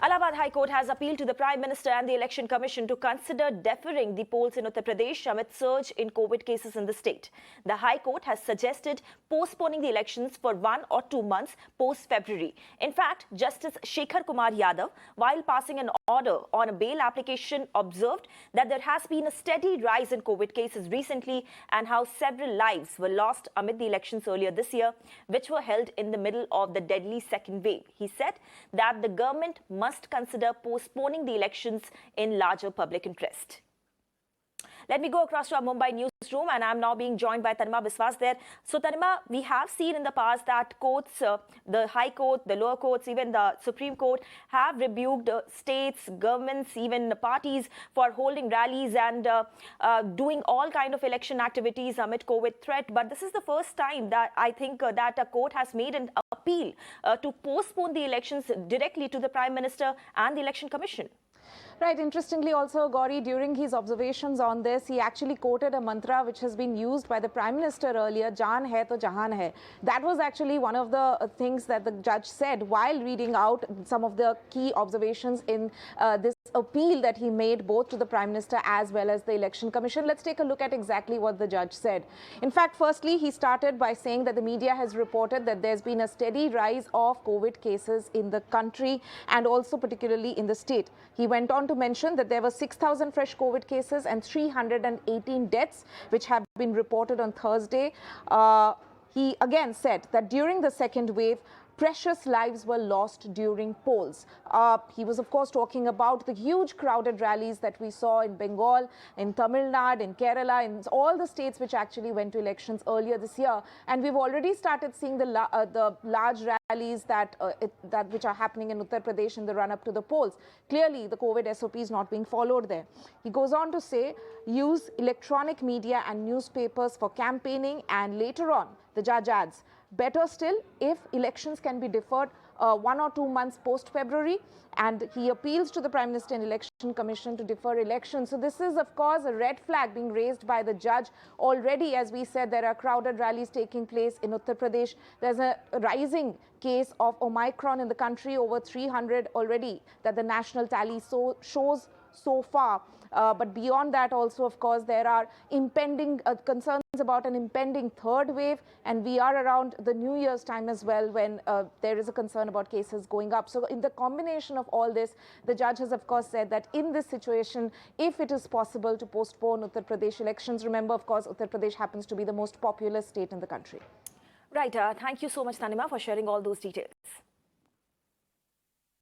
Allahabad High Court has appealed to the Prime Minister and the Election Commission to consider deferring the polls in Uttar Pradesh amid surge in COVID cases in the state. The High Court has suggested postponing the elections for 1 or 2 months post-February. In fact, Justice Shekhar Kumar Yadav, while passing an order on a bail application, observed that there has been a steady rise in COVID cases recently and how several lives were lost amid the elections earlier this year, which were held in the middle of the deadly second wave. He said that the government must consider postponing the elections in larger public interest. Let me go across to our Mumbai newsroom, and I'm now being joined by Tanima Biswas there. So, Tanima, we have seen in the past that courts, the High Court, the lower courts, even the Supreme Court have rebuked states, governments, even parties for holding rallies and doing all kind of election activities amid COVID threat. But this is the first time that I think that a court has made an appeal to postpone the elections directly to the Prime Minister and the Election Commission. Right. Interestingly also, Gauri, during his observations on this, he actually quoted a mantra which has been used by the Prime Minister earlier, Jaan hai to jahan hai. That was actually one of the things that the judge said while reading out some of the key observations in this appeal that he made both to the Prime Minister as well as the Election Commission. Let's take a look at exactly what the judge said. In fact, firstly, he started by saying that the media has reported that there's been a steady rise of COVID cases in the country and also particularly in the state. He went on to mention that there were 6,000 fresh COVID cases and 318 deaths which have been reported on Thursday. He again said that during the second wave, precious lives were lost during polls. He was, of course, talking about the huge crowded rallies that we saw in Bengal, in Tamil Nadu, in Kerala, in all the states which actually went to elections earlier this year. And we've already started seeing the large rallies that which are happening in Uttar Pradesh in the run-up to the polls. Clearly, the COVID SOP is not being followed there. He goes on to say, use electronic media and newspapers for campaigning, and later on, the judge adds, better still if elections can be deferred 1 or 2 months post-February, and he appeals to the Prime Minister and Election Commission to defer elections. So this is, of course, a red flag being raised by the judge. Already, as we said, there are crowded rallies taking place in Uttar Pradesh. There's a rising case of Omicron in the country, over 300 already that the national tally shows so far. But beyond that also, of course, there are impending concerns about an impending third wave, and we are around the New Year's time as well when there is a concern about cases going up. So in the combination of all this, the judge has, of course, said that in this situation, if it is possible to postpone Uttar Pradesh elections, remember, of course, Uttar Pradesh happens to be the most populous state in the country. Right. Thank you so much, Tanima, for sharing all those details.